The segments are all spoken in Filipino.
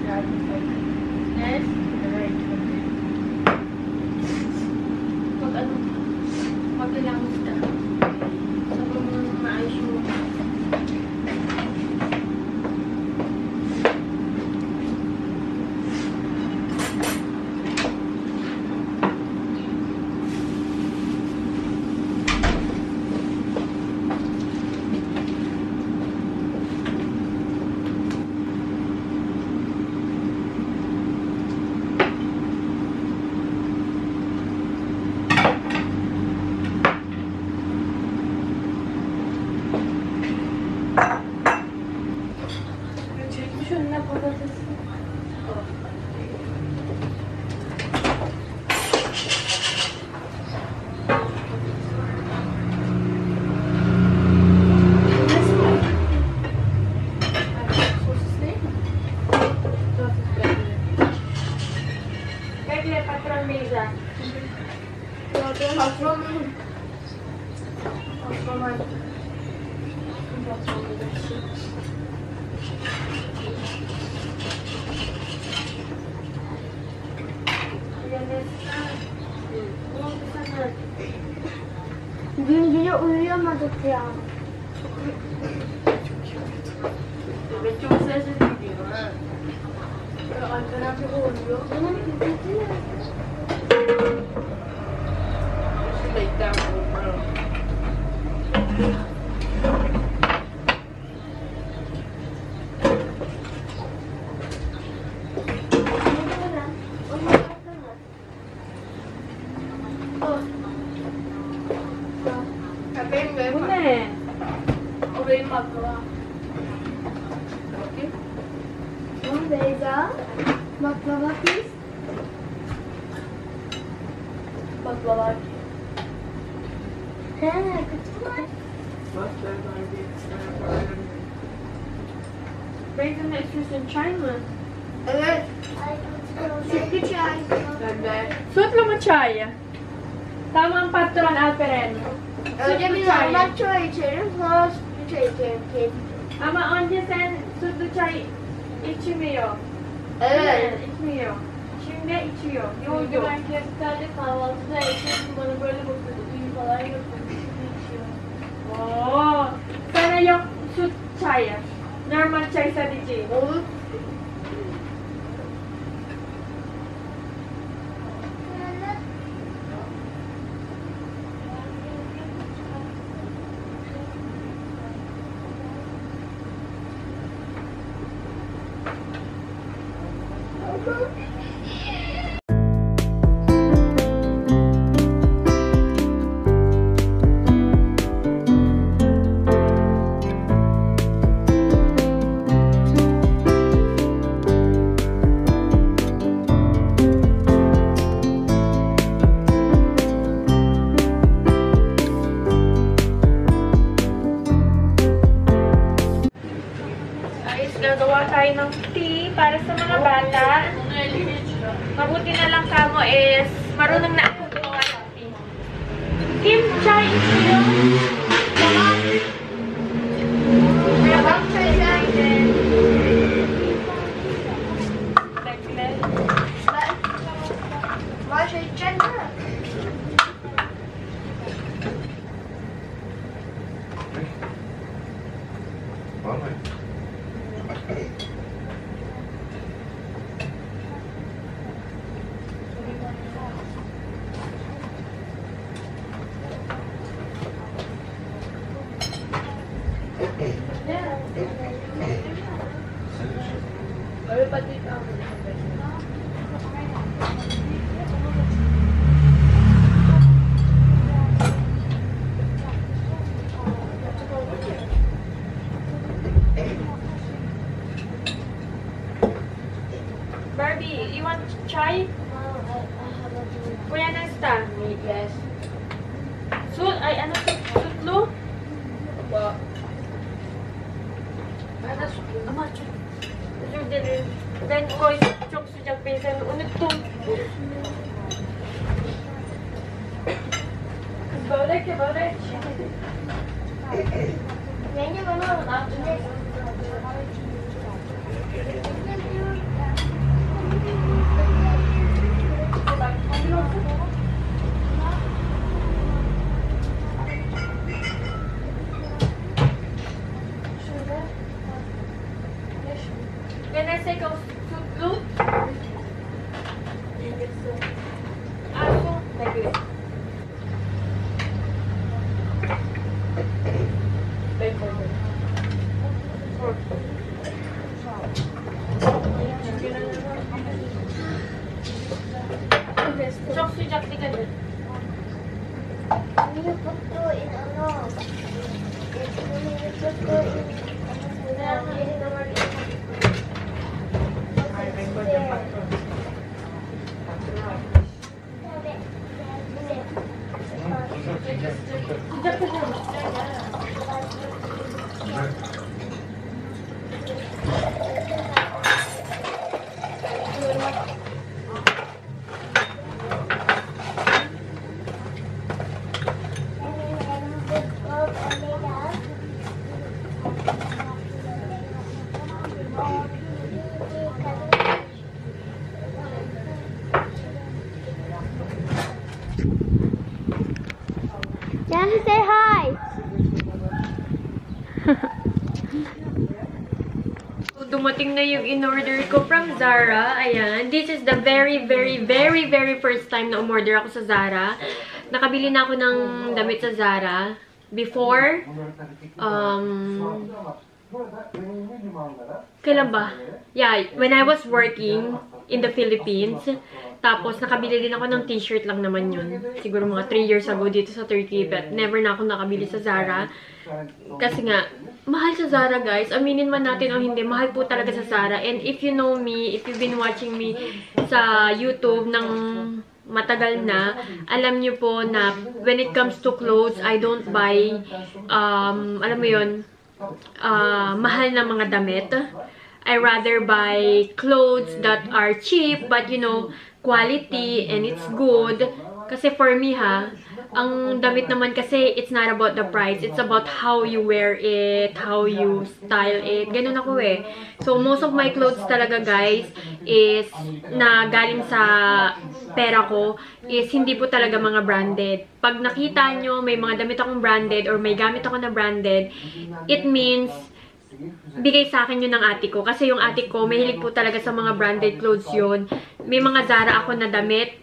Yes? Right. Mag-ilangot ka. Sabi mo maayos mo. Dün gece uyuyamadık ya. Evet, çok sesli gidiyor ha. Arkadan çok oluyor. Bunun kötü ya. Bekler korkuyorum. Bu ne? O benim baklava. Bakayım. Bu Beyza. Baklava pis. Baklava. He, kötü var. Beyza ne istiyorsun? Çay mı? Evet. Sütlü çay. Ben de. Sütlü mü çay? Tamam patron Alperen. Önce bir normal çay içerim, sonra sütlü çay içerim. Ama önce sen sütlü çay içmiyor. Evet. İçmiyor. Şimdi içiyor. Yoğurdu. Ben kestane kahvaltıda yaşıyorum. Bana böyle bakıyordu. Düğün falan yapıyordu. Şimdi içiyor. Ooo. Sana yok süt çayı. Normal çay sadece. Olur. Gagawa tayo ng tea para sa mga bata. Mabuti na lang kamo is marunong na ako gumawa ng tea. Kim, chai is yun. Habang chai din. Başa içeceksin mi? Var mı? Or pati ka. Barbie, you want chai? Kuya Nesta? Yes. Ay ano sutlo? Ba? Ano sutlo? Ama chai. Ben koy çok sıcak ben seni unuttum. Kız börek ya börek. Yenge bana Vanessa, ikaw suit? Aso? Nag-iit. Chok si Jack, di ka din. You put to in ano. You put to Jancy, say hi! Dumating na yung in-order ko from Zara. Ayan. This is the very first time na umorder ako sa Zara. Nakabili na ako ng damit sa Zara. Before, kailan ba? Yeah, when I was working in the Philippines. Tapos, nakabili din ako ng t-shirt lang naman yun. Siguro mga 3 years ago dito sa Turkey. But never na ako nakabili sa Zara. Kasi nga, mahal sa Zara, guys. Aminin man natin o hindi, mahal po talaga sa Zara. And if you know me, if you've been watching me sa YouTube ng matagal na, alam niyo po na when it comes to clothes, I don't buy, alam mo yun, mahal na mga damit. I rather buy clothes that are cheap, but you know, quality, and it's good. Kasi for me ha, ang damit naman kasi, it's not about the price. It's about how you wear it, how you style it. Ganun ako eh. So, most of my clothes talaga, guys, is na galing sa pera ko, is hindi po talaga mga branded. Pag nakita nyo, may mga damit akong branded or may gamit ako na branded, it means bigay sa akin yun ng ate ko. Kasi yung ate ko, mahilig po talaga sa mga branded clothes yun. May mga Zara ako na damit,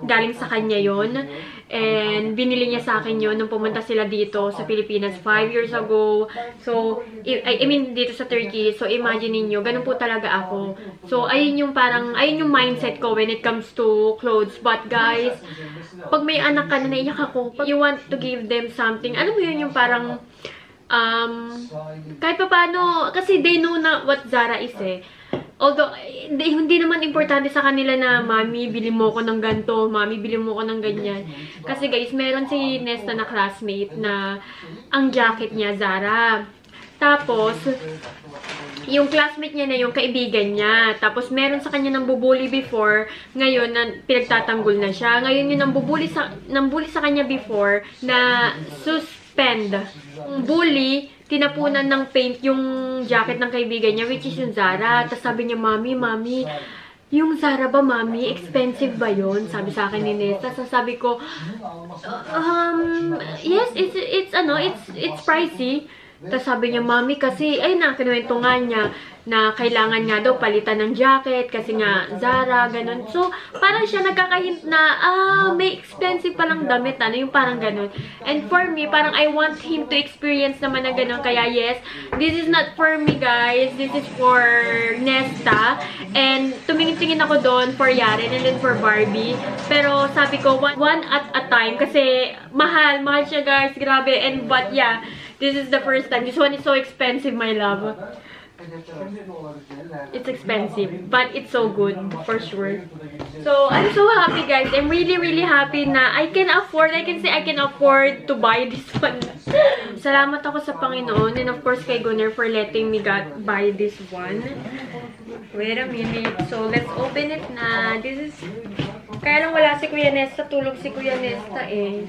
galing sa kanya yun. And binili niya sa akin yun nung pumunta sila dito sa Pilipinas 5 years ago. So, I mean, dito sa Turkey. So, imagine niyo ganun po talaga ako. So, ayun yung parang, ayun yung mindset ko when it comes to clothes. But guys, pag may anak ka na naiyak ako, pag you want to give them something, alam mo yun yung parang, kahit pa paano, kasi they know na what Zara is eh. Although, hindi naman importante sa kanila na, Mami, bili mo ko ng ganito, Mami, bili mo ko ng ganyan. Kasi guys, meron si Nesta na classmate na ang jacket niya, Zara. Tapos, yung classmate niya na yung kaibigan niya. Tapos, meron sa kanya nang bubuli before. Ngayon, pinagtatanggol na siya. Ngayon, yung nang bully sa kanya before na suspend. Bully, tinapunan ng paint yung jacket ng kaibigan niya, which is yung Zara. Tapos sabi niya, Mami, yung Zara ba, Mami? Expensive ba yun? Sabi sa akin ni Nesta. So sabi ko, yes, it's pricey. Tapos sabi niya, Mami, kasi, ay na, kinuwento nga niya na kailangan nga daw palitan ng jacket kasi nga Zara, ganun. So, parang siya nagkakahint na, may expensive palang damit, ano, yung parang ganun. And for me, parang I want him to experience naman na ganun. Kaya yes, this is not for me, guys. This is for Nesta. And tumingin-tingin ako doon for Yaren and then for Barbie. Pero sabi ko, one at a time. Kasi mahal siya, guys. Grabe. And but yeah, this is the first time. This one is so expensive, my love. It's expensive, but it's so good, for sure. So, I'm so happy, guys. I'm really happy na I can say I can afford to buy this one. Salamat ako sa Panginoon, and of course kay Gunnar for letting me buy this one. Wait a minute. So, let's open it na. This is... Kaya lang wala si Kuya Nesta. Tulog si Kuya Nesta eh.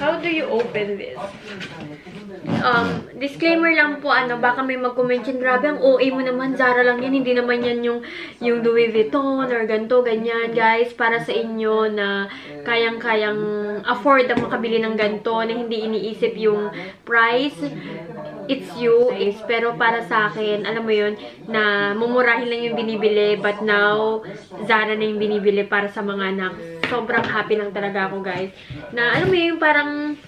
How do you open this? Disclaimer lang po, baka may mag-comment yun, grabe, ang OA mo naman, Zara lang yan, hindi naman yan yung Louis Vuitton or ganito, ganyan, guys, para sa inyo na kayang-kayang afford ang makabili ng ganito, na hindi iniisip yung price. It's You is, pero para sa akin, alam mo yun, na mumurahin lang yung binibili, but now, Zara na yung binibili para sa mga anak. Sobrang happy lang talaga ako, guys. Na, alam mo yun, parang,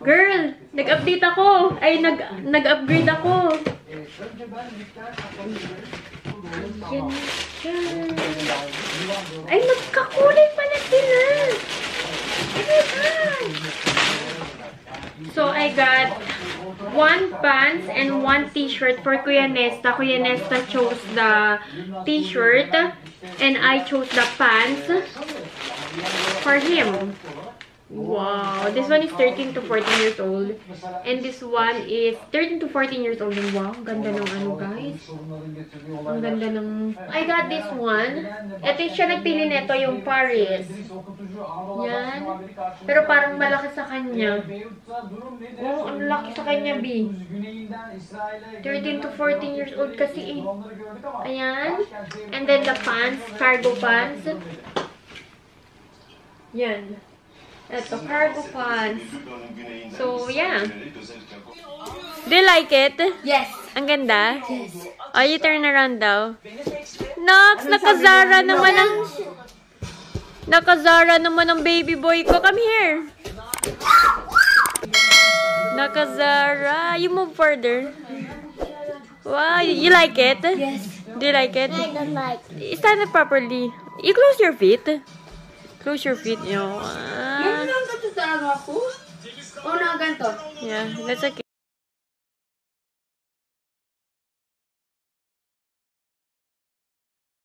girl, nag-update ako. Ay, nag-upgrade ako. Yan siya. Ay, magkakulay pala sila. Oh my God. So, I got 1 pants and 1 t-shirt for Kuya Nesta. Kuya Nesta chose the t-shirt and I chose the pants for him. Wow, this one is 13 to 14 years old. And this one is 13 to 14 years old. And wow, ang ganda ng ano, guys. Ang ganda ng... I got this one. Ito siya nagpili nito, yung Paris. Yan. Pero parang malaki sa kanya. Oh, ang laki sa kanya, B. 13 to 14 years old kasi eh. Ayan. And then the pants, cargo pants. Yan. Ito, cargo pants. So, yeah. Do you like it? Yes. Ang ganda? Yes. Oh, you turn around daw. Nox, naka-Zara naman ang... Naka-Zara naman ang baby boy ko. Come here. Naka-Zara. You move further. Wow, you like it? Yes. Do you like it? I don't like. Stand it properly. You close your feet. Close your feet. Yan lang ito talaga ako. O na ganito. Yeah, that's okay.